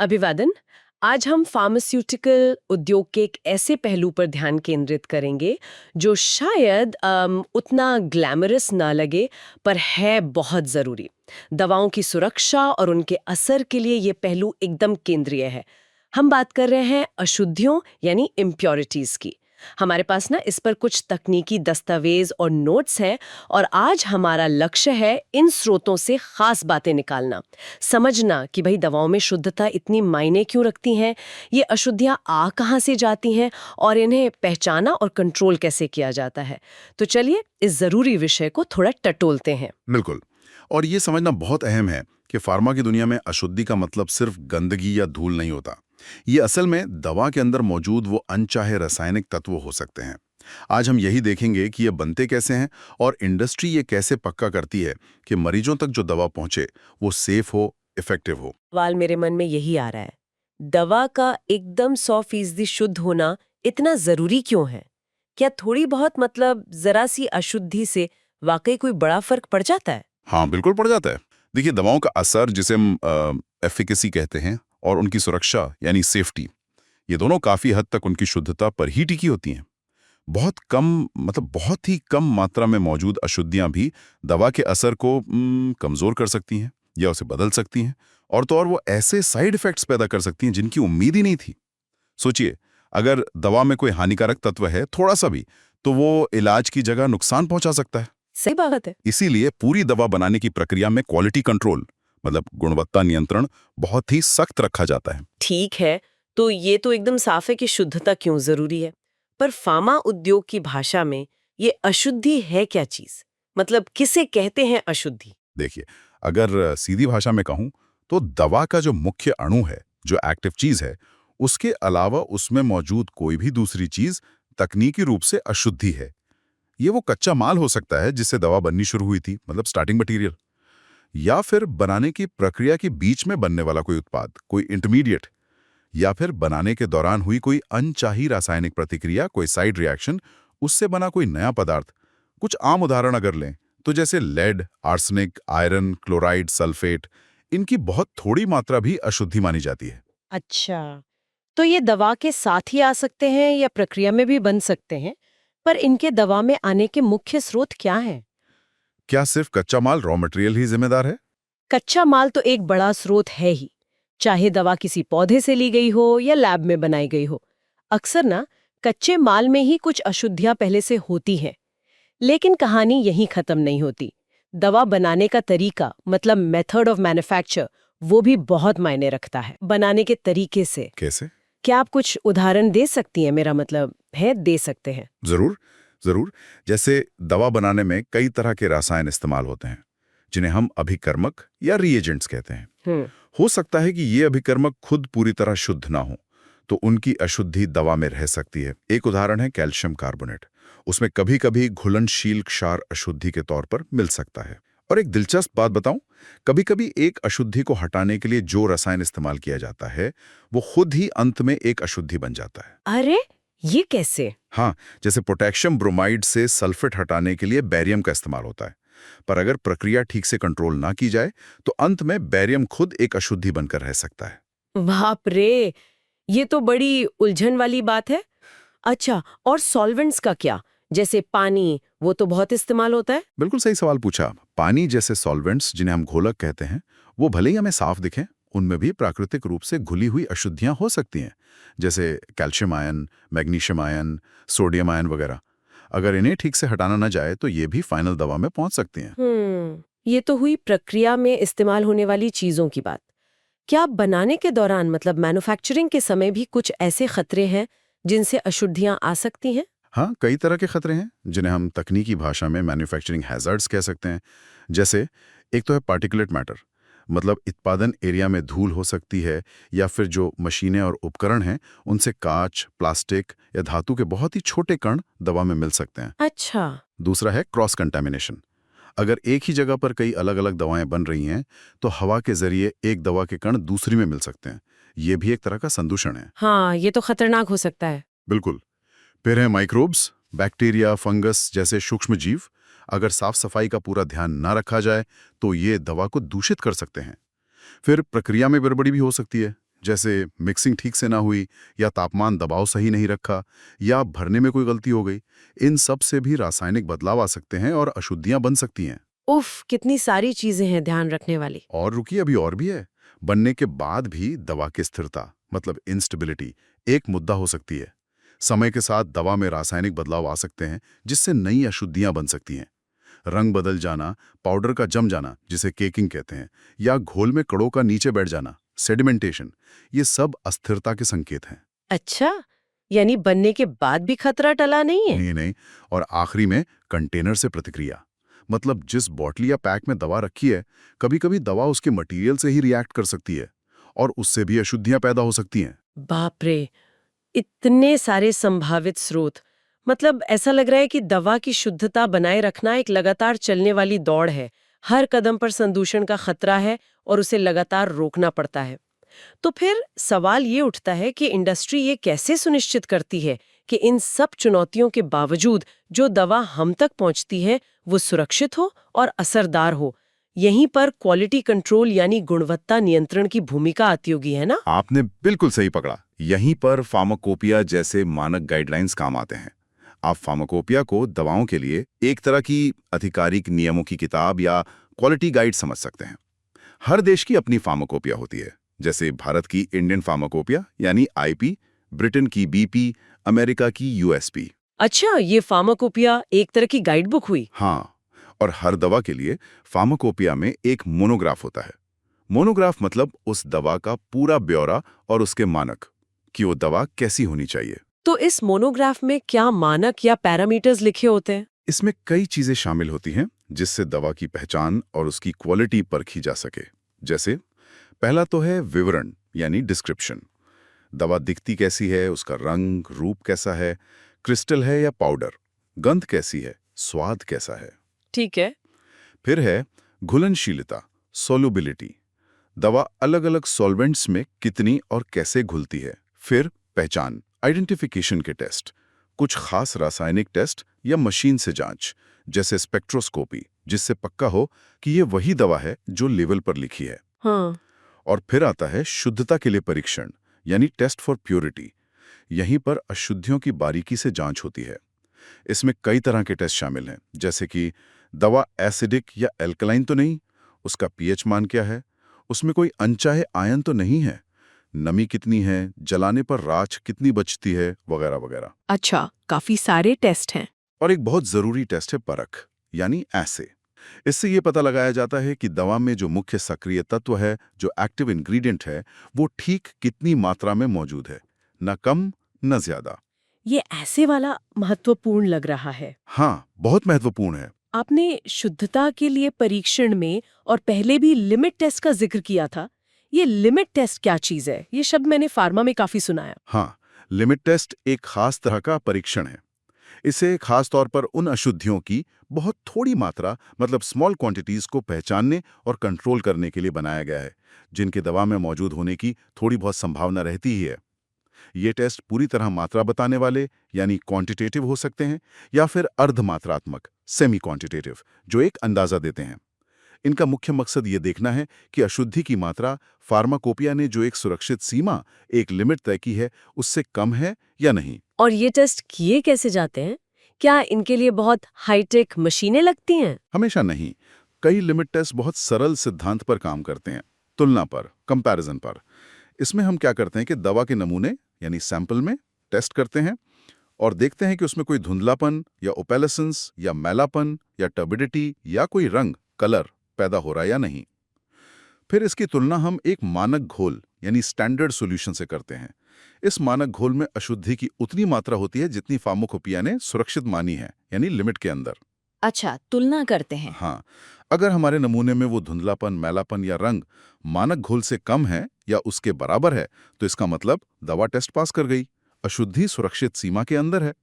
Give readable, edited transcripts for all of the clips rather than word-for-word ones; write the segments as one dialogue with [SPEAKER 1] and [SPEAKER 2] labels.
[SPEAKER 1] अभिवादन। आज हम फार्मास्यूटिकल उद्योग के एक ऐसे पहलू पर ध्यान केंद्रित करेंगे जो शायद उतना ग्लैमरस ना लगे, पर है बहुत ज़रूरी। दवाओं की सुरक्षा और उनके असर के लिए ये पहलू एकदम केंद्रीय है। हम बात कर रहे हैं अशुद्धियों यानी इम्प्योरिटीज़ की। हमारे पास ना इस पर कुछ तकनीकी दस्तावेज और नोट्स हैं, और आज हमारा लक्ष्य है इन स्रोतों से खास बातें निकालना, समझना कि भाई दवाओं में शुद्धता इतनी मायने क्यों रखती हैं, ये अशुद्धियाँ आ कहाँ से जाती हैं और इन्हें पहचाना और कंट्रोल कैसे किया जाता है। तो चलिए इस ज़रूरी विषय को थोड़ा टटोलते हैं।
[SPEAKER 2] बिल्कुल। और ये समझना बहुत अहम है कि फार्मा की दुनिया में अशुद्धि का मतलब सिर्फ गंदगी या धूल नहीं होता। ये असल में दवा के अंदर मौजूद वो अनचाहे रासायनिक तत्व हो सकते हैं। आज हम यही देखेंगे कि ये बनते कैसे हैं और इंडस्ट्री ये कैसे पक्का करती है कि मरीजों तक जो दवा पहुंचे वो सेफ हो, इफेक्टिव हो।
[SPEAKER 1] सवाल मेरे मन में यही आ रहा है, दवा का एकदम 100% शुद्ध होना इतना ज़रूरी क्यों है? क्या थोड़ी बहुत मतलब ज़रा सी अशुद्धि से वाकई कोई बड़ा फर्क पड़ जाता है?
[SPEAKER 2] हाँ, बिल्कुल पड़ जाता है। देखिए, दवाओं का असर जिसे हम एफिकेसी कहते हैं और उनकी सुरक्षा यानी सेफ्टी, ये दोनों काफी हद तक उनकी शुद्धता पर ही टिकी होती हैं। बहुत कम मतलब बहुत ही कम मात्रा में मौजूद अशुद्धियां भी दवा के असर को कमजोर कर सकती हैं या उसे बदल सकती हैं, और तो और वो ऐसे साइड इफेक्ट्स पैदा कर सकती हैं जिनकी उम्मीद ही नहीं थी। सोचिए, अगर दवा में कोई हानिकारक तत्व है थोड़ा सा भी, तो वो इलाज की जगह नुकसान पहुंचा सकता है।
[SPEAKER 1] सही बात है।
[SPEAKER 2] इसीलिए पूरी दवा बनाने की प्रक्रिया में क्वालिटी कंट्रोल मतलब गुणवत्ता नियंत्रण बहुत ही सख्त रखा जाता है।
[SPEAKER 1] ठीक है, तो ये तो एकदम साफ है कि शुद्धता क्यों ज़रूरी है। पर फार्मा उद्योग की भाषा में ये अशुद्धि है क्या चीज़? मतलब किसे कहते हैं अशुद्धि?
[SPEAKER 2] देखिए, अगर सीधी भाषा में कहूं तो दवा का जो मुख्य अणु है, जो एक्टिव चीज है, उसके अलावा उसमें मौजूद कोई भी दूसरी चीज तकनीकी रूप से अशुद्धि है। ये वो कच्चा माल हो सकता है जिससे दवा बननी शुरू हुई थी, मतलब स्टार्टिंग मटेरियल, या फिर बनाने की प्रक्रिया के बीच में बनने वाला कोई उत्पाद, कोई इंटरमीडिएट, या फिर बनाने के दौरान हुई कोई अनचाही रासायनिक प्रतिक्रिया, कोई साइड रिएक्शन, उससे बना कोई नया पदार्थ। कुछ आम उदाहरण अगर लें तो जैसे lead, arsenic, iron, chloride, sulphate, इनकी बहुत थोड़ी मात्रा भी अशुद्धि मानी जाती है।
[SPEAKER 1] अच्छा, तो ये दवा के साथ ही आ सकते हैं या प्रक्रिया में भी बन सकते हैं? पर इनके दवा में आने के मुख्य स्रोत क्या हैं?
[SPEAKER 2] क्या सिर्फ कच्चा माल, रॉ मटेरियल ही जिम्मेदार है?
[SPEAKER 1] कच्चा माल तो एक बड़ा स्रोत है ही, चाहे दवा किसी पौधे से ली गई हो या लैब में बनाई गई हो। अक्सर ना कच्चे माल में ही कुछ अशुद्धियां पहले से होती हैं। लेकिन कहानी यहीं खत्म नहीं होती। दवा बनाने का तरीका मतलब मेथड ऑफ मैन्युफैक्चर, वो भी बहुत मायने रखता है बनाने के तरीके से।
[SPEAKER 2] कैसे?
[SPEAKER 1] क्या आप कुछ उदाहरण दे सकती हैं? मेरा मतलब है दे सकते हैं।
[SPEAKER 2] जरूर, जरूर। जैसे दवा बनाने में कई तरह के रसायन इस्तेमाल होते हैं जिन्हें हम अभिकर्मक या रिएजेंट्स कहते हैं।
[SPEAKER 1] हम्म।
[SPEAKER 2] हो सकता है कि ये अभिकर्मक खुद पूरी तरह शुद्ध ना हो, तो उनकी अशुद्धि दवा में रह सकती है। एक उदाहरण है कैल्शियम कार्बोनेट। उसमें कभी-कभी घुलनशील क्षार अशुद्धि के तौर पर मिल सकता है। और एक दिलचस्प बात बताऊं, कभी-कभी एक अशुद्धि को हटाने के लिए जो रसायन इस्तेमाल किया जाता है, वो खुद ही अंत में एक अशुद्धि बन जाता है।
[SPEAKER 1] अरे, ये कैसे?
[SPEAKER 2] हाँ, जैसे पोटेशियम ब्रोमाइड से सल्फेट हटाने के लिए बैरियम का इस्तेमाल होता है। पर अगर प्रक्रिया ठीक से कंट्रोल ना की जाए, तो अंत में बैरियम खुद एक अशुद्धि बनकर रह सकता है।
[SPEAKER 1] बाप रे, ये तो बड़ी उलझन वाली बात है। अच्छा, और सॉल्वेंट्स का क्या? जैसे पानी, वो तो बहुत इस्तेमाल होता है।
[SPEAKER 2] बिल्कुल सही सवाल पूछा। पानी जैसे सॉल्वेंट्स, जिन्हें हम घोलक कहते हैं, वो भले ही हमें साफ दिखें, उनमें भी प्राकृतिक रूप से घुली हुई अशुद्धियां हो सकती हैं, जैसे calcium ion, magnesium ion, sodium ion वगैरह। अगर इन्हें ठीक से हटाना न जाए तो ये भी फाइनल दवा में पहुंच सकती हैं।
[SPEAKER 1] ये तो हुई प्रक्रिया में इस्तेमाल होने वाली चीजों की बात। क्या बनाने के दौरान मतलब मैन्युफैक्चरिंग के समय भी कुछ ऐसे खतरे हैं जिनसे अशुद्धियां आ सकती हैं?
[SPEAKER 2] हाँ, कई तरह के खतरे हैं जिन्हें हम तकनीकी भाषा में मैन्युफैक्चरिंग हैज़ार्ड्स कह सकते हैं। जैसे एक तो है पार्टिकुलेट मैटर, मतलब उत्पादन एरिया में धूल हो सकती है, या फिर जो मशीनें और उपकरण हैं उनसे कांच, प्लास्टिक या धातु के बहुत ही छोटे कण दवा में मिल सकते हैं।
[SPEAKER 1] अच्छा।
[SPEAKER 2] दूसरा है क्रॉस कंटामिनेशन। अगर एक ही जगह पर कई अलग अलग दवाएं बन रही हैं, तो हवा के जरिए एक दवा के कण दूसरी में मिल सकते हैं। ये भी एक तरह का संदूषण है।
[SPEAKER 1] हाँ, ये तो खतरनाक हो सकता है।
[SPEAKER 2] बिल्कुल। फिर है माइक्रोब्स, बैक्टीरिया, फंगस जैसे सूक्ष्म जीव। अगर साफ सफाई का पूरा ध्यान ना रखा जाए तो ये दवा को दूषित कर सकते हैं। फिर प्रक्रिया में गड़बड़ी भी हो सकती है, जैसे मिक्सिंग ठीक से ना हुई, या तापमान दबाव सही नहीं रखा, या भरने में कोई गलती हो गई। इन सब से भी रासायनिक बदलाव आ सकते हैं और अशुद्धियां बन सकती हैं।
[SPEAKER 1] उफ, कितनी सारी चीजें हैं ध्यान रखने वाली।
[SPEAKER 2] और रुकिए, अभी और भी है। बनने के बाद भी दवा की स्थिरता, मतलब इंस्टेबिलिटी, एक मुद्दा हो सकती है। समय के साथ दवा में रासायनिक बदलाव आ सकते हैं, जिससे नई अशुद्धियां बन सकती हैं। रंग बदल जाना, पाउडर का जम जाना, जिसे केकिंग कहते हैं, या घोल में कणों का नीचे बैठ जाना, सेडिमेंटेशन, ये सब अस्थिरता के संकेत हैं।
[SPEAKER 1] अच्छा, यानी बनने के बाद भी खतरा टला नहीं है?
[SPEAKER 2] नहीं नहीं। और आखिरी में कंटेनर से प्रतिक्रिया, मतलब जिस बॉटल या पैक में दवा रखी है, कभी कभी दवा उसके मटेरियल से ही रिएक्ट कर सकती है और उससे भी अशुद्धियां पैदा हो सकती हैं।
[SPEAKER 1] बाप रे, इतने सारे संभावित स्रोत। मतलब ऐसा लग रहा है कि दवा की शुद्धता बनाए रखना एक लगातार चलने वाली दौड़ है। हर कदम पर संदूषण का खतरा है और उसे लगातार रोकना पड़ता है। तो फिर सवाल ये उठता है कि इंडस्ट्री ये कैसे सुनिश्चित करती है कि इन सब चुनौतियों के बावजूद जो दवा हम तक पहुंचती है वो सुरक्षित हो और असरदार हो। यहीं पर क्वालिटी कंट्रोल यानी गुणवत्ता नियंत्रण की भूमिका आती होगी, है ना?
[SPEAKER 3] आपने बिल्कुल सही पकड़ा। यहीं पर फार्माकोपिया जैसे मानक गाइडलाइंस काम आते हैं। आप फार्माकोपिया को दवाओं के लिए एक तरह की आधिकारिक नियमों की किताब या क्वालिटी गाइड समझ सकते हैं। हर देश की अपनी फार्माकोपिया होती है, जैसे भारत की इंडियन फार्माकोपिया यानी आईपी, ब्रिटेन की बीपी, अमेरिका की यूएसपी।
[SPEAKER 1] अच्छा, ये फार्माकोपिया एक तरह की गाइड बुक हुई।
[SPEAKER 3] हाँ, और हर दवा के लिए फार्माकोपिया में एक मोनोग्राफ होता है। मोनोग्राफ मतलब उस दवा का पूरा ब्यौरा और उसके मानक, कि वो दवा कैसी होनी चाहिए।
[SPEAKER 1] तो इस मोनोग्राफ में क्या मानक या पैरामीटर्स लिखे होते हैं?
[SPEAKER 3] इसमें कई चीजें शामिल होती हैं जिससे दवा की पहचान और उसकी क्वालिटी परखी जा सके। जैसे पहला तो है विवरण यानी डिस्क्रिप्शन। दवा दिखती कैसी है, उसका रंग रूप कैसा है, क्रिस्टल है या पाउडर, गंध कैसी है, स्वाद कैसा है।
[SPEAKER 1] ठीक है।
[SPEAKER 3] फिर है घुलनशीलता, सोलुबिलिटी। दवा अलग अलग सॉल्वेंट्स में कितनी और कैसे घुलती है। फिर पहचान, आइडेंटिफिकेशन के टेस्ट, कुछ खास रासायनिक टेस्ट या मशीन से जांच, जैसे स्पेक्ट्रोस्कोपी, जिससे पक्का हो कि ये वही दवा है जो लेवल पर लिखी है।
[SPEAKER 1] हाँ।
[SPEAKER 3] और फिर आता है शुद्धता के लिए परीक्षण यानी टेस्ट फॉर प्योरिटी। यहीं पर अशुद्धियों की बारीकी से जांच होती है। इसमें कई तरह के टेस्ट शामिल हैं, जैसे कि दवा एसिडिक या एल्कलाइन तो नहीं, उसका पीएच मान क्या है, उसमें कोई अनचाहे आयन तो नहीं है, नमी कितनी है, जलाने पर राख कितनी बचती है, वगैरह वगैरह।
[SPEAKER 1] अच्छा, काफी सारे टेस्ट हैं।
[SPEAKER 3] और एक बहुत जरूरी टेस्ट है परख यानी एसे। इससे ये पता लगाया जाता है कि दवा में जो मुख्य सक्रिय तत्व है, जो एक्टिव इंग्रेडिएंट है, वो ठीक कितनी मात्रा में मौजूद है, न कम न ज्यादा।
[SPEAKER 1] ये ऐसे वाला महत्वपूर्ण लग रहा है।
[SPEAKER 3] हाँ, बहुत महत्वपूर्ण है।
[SPEAKER 1] आपने शुद्धता के लिए परीक्षण में और पहले भी लिमिट टेस्ट का जिक्र किया था। ये लिमिट टेस्ट क्या चीज है? ये शब्द मैंने फार्मा में काफी सुना है।
[SPEAKER 3] हाँ, लिमिट टेस्ट एक खास तरह का परीक्षण है। इसे खास तौर पर उन अशुद्धियों की बहुत थोड़ी मात्रा, मतलब स्मॉल क्वांटिटीज को पहचानने और कंट्रोल करने के लिए बनाया गया है, जिनके दवा में मौजूद होने की थोड़ी बहुत संभावना रहती ही है। ये टेस्ट पूरी तरह मात्रा बताने वाले यानी क्वांटिटेटिव हो सकते हैं, या फिर अर्धमात्रात्मक सेमी क्वांटिटेटिव, जो एक अंदाजा देते हैं। इनका मुख्य मकसद ये देखना है कि अशुद्धि की मात्रा फार्माकोपिया ने जो एक सुरक्षित सीमा, एक लिमिट तय की है, उससे कम है या नहीं।
[SPEAKER 1] और ये टेस्ट किए कैसे जाते हैं? क्या इनके लिए बहुत हाईटेक मशीनें लगती हैं?
[SPEAKER 3] हमेशा नहीं। कई लिमिट टेस्ट बहुत सरल सिद्धांत पर काम करते हैं, तुलना पर, कंपैरिजन पर। इसमें हम क्या करते हैं कि दवा के नमूने यानी सैंपल में टेस्ट करते हैं और देखते हैं कि उसमें कोई धुंधलापन या ओपेलेसेंस या मैलापन या टर्बिडिटी या कोई रंग, कलर पैदा हो रहा है या नहीं। फिर इसकी तुलना हम एक मानक घोल यानी स्टैंडर्ड सॉल्यूशन से करते हैं। इस मानक घोल में अशुद्धि की उतनी मात्रा होती है जितनी फार्माकोपिया ने सुरक्षित मानी है, यानी लिमिट के अंदर।
[SPEAKER 4] अच्छा, तुलना करते हैं।
[SPEAKER 3] हाँ, अगर हमारे नमूने में वो धुंधलापन, मैलापन या रंग मानक घोल से कम है या उसके बराबर है, तो इसका मतलब दवा टेस्ट पास कर गई, अशुद्धि सुरक्षित सीमा के अंदर है।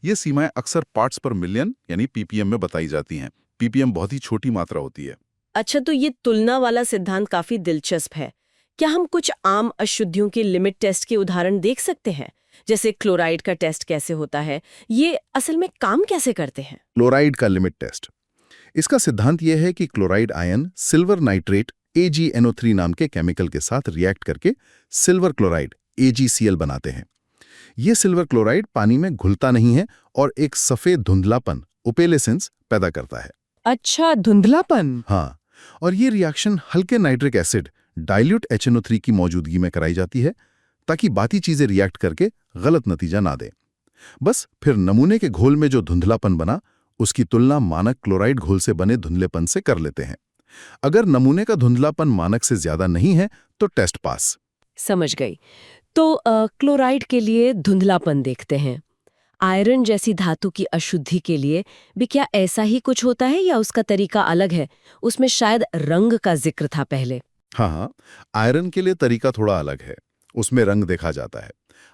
[SPEAKER 3] ये सीमाएं अक्सर पार्ट्स पर मिलियन यानी पीपीएम में बताई जाती हैं। पीपीएम बहुत ही छोटी मात्रा होती है।
[SPEAKER 1] अच्छा, तो ये तुलना वाला सिद्धांत काफी दिलचस्प है। क्या हम कुछ आम अशुद्धियों के लिमिट टेस्ट के उदाहरण देख सकते हैं? जैसे क्लोराइड का टेस्ट कैसे होता है? ये असल में काम कैसे करते हैं?
[SPEAKER 3] क्लोराइड का लिमिट टेस्ट। इसका सिद्धांत यह है कि chloride ion silver nitrate AgNO3 नाम के केमिकल के साथ रिएक्ट करके सिल्वर क्लोराइड AgCl बनाते हैं। ये सिल्वर क्लोराइड पानी में घुलता नहीं है और एक सफेद धुंधलापन ओपेलेसेंस पैदा करता है।
[SPEAKER 1] अच्छा, धुंधलापन।
[SPEAKER 3] हाँ, और ये रिएक्शन हल्के नाइट्रिक एसिड डाइल्यूट HNO3 की मौजूदगी में कराई जाती है ताकि बाकी चीजें रिएक्ट करके गलत नतीजा ना दें। बस फिर नमूने के घोल में जो धुंधलापन बना उसकी तुलना मानक क्लोराइड घोल से बने धुंधलेपन से कर लेते हैं। अगर नमूने का धुंधलापन मानक से ज्यादा नहीं है तो टेस्ट पास।
[SPEAKER 1] समझ गई। तो क्लोराइड के लिए धुंधलापन देखते हैं। आयरन जैसी धातु की अशुद्धि के लिए भी क्या ऐसा ही कुछ होता है या उसका तरीका अलग है? उसमें शायद रंग का जिक्र था पहले।
[SPEAKER 3] हाँ, आयरन के लिए तरीका थोड़ा अलग है। उसमें रंग देखा जाता है।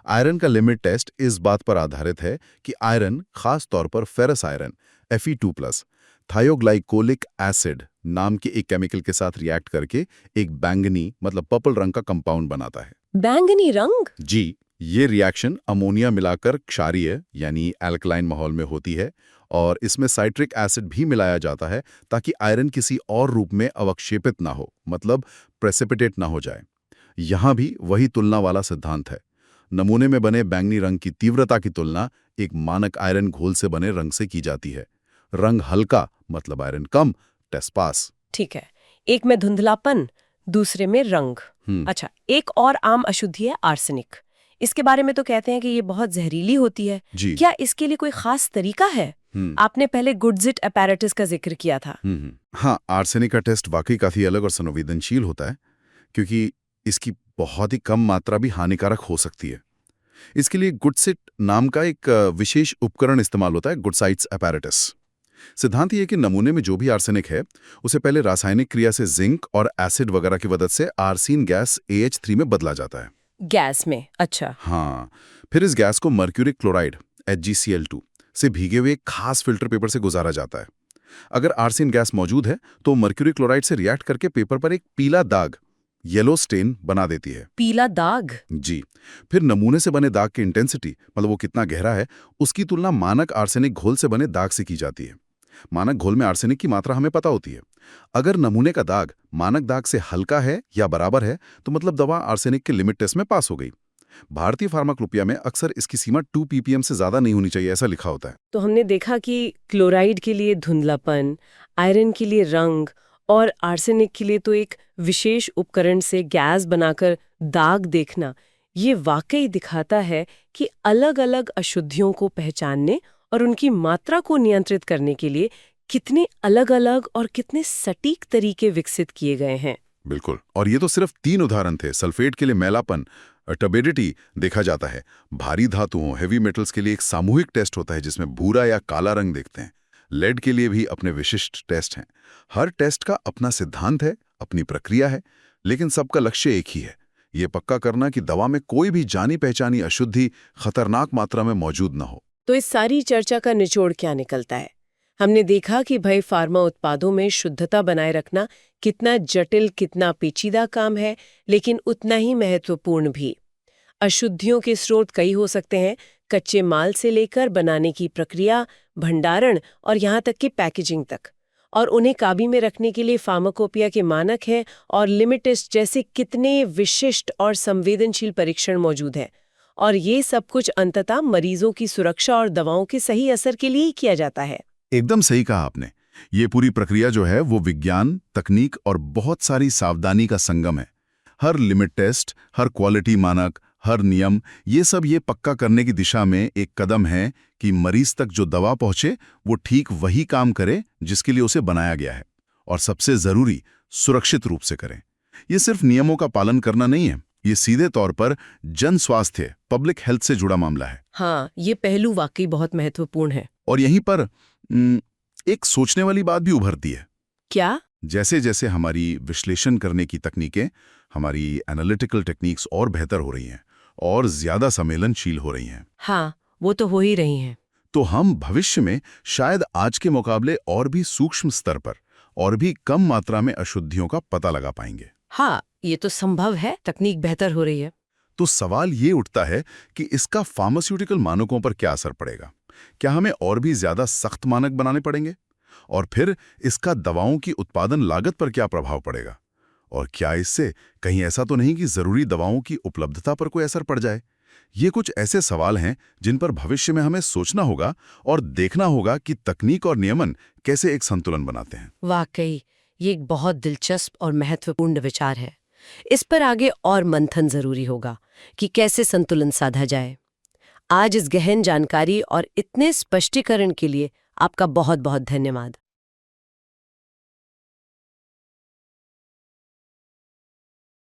[SPEAKER 3] आयरन का लिमिट टेस्ट इस बात पर आधारित है कि आयरन, खास तौर पर फेरस आयरन Fe2+, थायोग्लाइकोलिक एसिड नाम के एक केमिकल के साथ रिएक्ट करके एक बैंगनी मतलब पर्पल रंग का कंपाउंड बनाता है।
[SPEAKER 1] बैंगनी रंग?
[SPEAKER 3] जी, ये रिएक्शन अमोनिया मिलाकर क्षारीय यानी एल्कलाइन माहौल में होती है और इसमें साइट्रिक एसिड भी मिलाया जाता है ताकि आयरन किसी और रूप में अवक्षेपित ना हो, मतलब प्रेसिपिटेट ना हो जाए। यहाँ भी वही तुलना वाला सिद्धांत है। नमूने में बने बैंगनी रंग की तीव्रता की तुलना एक मानक आयरन घोल से बने रंग से की जाती है। रंग हल्का मतलब आयरन कम, टेस्ट पास।
[SPEAKER 1] ठीक है, एक में धुंधलापन, दूसरे में रंग। अच्छा, एक और आम अशुद्धि है आर्सेनिक। इसके बारे में तो कहते हैं कि ये बहुत जहरीली होती है।
[SPEAKER 3] जी।
[SPEAKER 1] क्या इसके लिए कोई खास तरीका है? आपने पहले गुडजिट अपैरेटस का जिक्र किया था।
[SPEAKER 3] हाँ, आर्सेनिक का टेस्ट वाकई काफी अलग और संवेदनशील होता है क्योंकि इसकी बहुत ही कम मात्रा भी हानिकारक हो सकती है। इसके लिए गुडसिट नाम का एक विशेष उपकरण इस्तेमाल होता है, गुडसाइट्स अपैरेटस। सिद्धांत ये है कि नमूने में जो भी आर्सेनिक है उसे पहले रासायनिक क्रिया से जिंक और एसिड वगैरह की मदद से आर्सीन गैस AH3 में बदला जाता है।
[SPEAKER 1] गैस में? अच्छा।
[SPEAKER 3] हाँ, फिर इस गैस को मर्क्यूरिक क्लोराइड HgCl2 से भीगे हुए एक खास फिल्टर पेपर से गुजारा जाता है। अगर आर्सेन गैस मौजूद है तो मर्क्यूरी क्लोराइड से रिएक्ट करके पेपर पर एक पीला दाग, येलो स्टेन बना देती है।
[SPEAKER 1] पीला दाग?
[SPEAKER 3] जी। फिर नमूने से बने दाग की इंटेंसिटी, मतलब वो कितना गहरा है, उसकी तुलना मानक आर्सेनिक घोल से बने दाग से की जाती है। मानक घोल में आर्सेनिक की मात्रा हमें पता होती है। अगर नमूने का दाग मानक दाग से हल्का है या बराबर है तो मतलब दवा आर्सेनिक के लिमिट टेस्ट में पास हो गई। भारतीय फार्माकोपिया में अक्सर इसकी सीमा 2 ppm से ज्यादा नहीं होनी चाहिए, ऐसा लिखा होता है।
[SPEAKER 1] तो हमने देखा कि क्लोराइड के लिए धुंधलापन, आयरन के लिए रंग और आर्सेनिक के लिए तो एक विशेष उपकरण से गैस बनाकर दाग देखना, ये वाकई दिखाता है कि अलग-अलग अशुद्धियों को पहचानने और उनकी मात्रा को नियंत्रित करने के लिए कितने अलग-अलग और कितने सटीक तरीके विकसित किए गए हैं।
[SPEAKER 3] बिल्कुल, और ये तो सिर्फ 3 उदाहरण थे। सल्फेट के लिए मैलापन, टर्बिडिटी देखा जाता है। भारी धातुओं, हेवी मेटल्स के लिए एक सामूहिक टेस्ट होता है जिसमें भूरा या काला रंग देखते हैं। लेड के लिए भी अपने विशिष्ट टेस्ट हैं। हर टेस्ट का अपना सिद्धांत है, अपनी प्रक्रिया है, लेकिन सबका लक्ष्य एक ही है, ये पक्का करना कि दवा में कोई भी जानी पहचानी अशुद्धि खतरनाक मात्रा में मौजूद न हो।
[SPEAKER 1] तो इस सारी चर्चा का निचोड़ क्या निकलता है? हमने देखा कि भाई फार्मा उत्पादों में शुद्धता बनाए रखना कितना जटिल, कितना पेचीदा काम है, लेकिन उतना ही महत्वपूर्ण भी। अशुद्धियों के स्रोत कई हो सकते हैं, कच्चे माल से लेकर बनाने की प्रक्रिया, भंडारण और यहाँ तक कि पैकेजिंग तक। और उन्हें काबू में रखने के लिए फार्माकोपिया के मानक हैं और लिमिट टेस्ट जैसे कितने विशिष्ट और संवेदनशील परीक्षण मौजूद हैं। और ये सब कुछ अंततः मरीजों की सुरक्षा और दवाओं के सही असर के लिए ही किया जाता है।
[SPEAKER 3] एकदम सही कहा आपने। ये पूरी प्रक्रिया जो है वो विज्ञान, तकनीक और बहुत सारी सावधानी का संगम है। हर लिमिट टेस्ट, हर क्वालिटी मानक, हर नियम, ये सब ये पक्का करने की दिशा में एक कदम है कि मरीज तक जो दवा पहुंचे वो ठीक वही काम करे जिसके लिए उसे बनाया गया है, और सबसे जरूरी सुरक्षित रूप से करें। ये सिर्फ नियमों का पालन करना नहीं है, ये सीधे तौर पर जन स्वास्थ्य, पब्लिक हेल्थ से जुड़ा मामला है।
[SPEAKER 1] हाँ, ये पहलू वाकई बहुत महत्वपूर्ण है।
[SPEAKER 3] और यहीं पर एक सोचने वाली बात भी उभरती है।
[SPEAKER 1] क्या?
[SPEAKER 3] जैसे जैसे हमारी विश्लेषण करने की तकनीकें, हमारी एनालिटिकल टेक्निक्स और बेहतर हो रही हैं और ज्यादा संवेदनशील हो रही हैं।
[SPEAKER 1] हाँ, वो तो हो ही रही हैं।
[SPEAKER 3] तो हम भविष्य में शायद आज के मुकाबले और भी सूक्ष्म स्तर पर और भी कम मात्रा में अशुद्धियों का पता लगा पाएंगे।
[SPEAKER 1] हाँ, ये तो संभव है, तकनीक बेहतर हो रही है।
[SPEAKER 3] तो सवाल ये उठता है कि इसका फार्मास्यूटिकल मानकों पर क्या असर पड़ेगा? क्या हमें और भी ज्यादा सख्त मानक बनाने पड़ेंगे? और फिर इसका दवाओं की उत्पादन लागत पर क्या प्रभाव पड़ेगा? और क्या इससे कहीं ऐसा तो नहीं कि ज़रूरी दवाओं की उपलब्धता पर कोई असर पड़ जाए? ये कुछ ऐसे सवाल हैं जिन पर भविष्य में हमें सोचना होगा और देखना होगा कि तकनीक और नियमन कैसे एक संतुलन बनाते हैं।
[SPEAKER 1] वाकई ये एक बहुत दिलचस्प और महत्वपूर्ण विचार है। इस पर आगे और मंथन जरूरी होगा कि कैसे संतुलन साधा जाए। आज इस गहन जानकारी और इतने स्पष्टीकरण के लिए आपका बहुत बहुत धन्यवाद।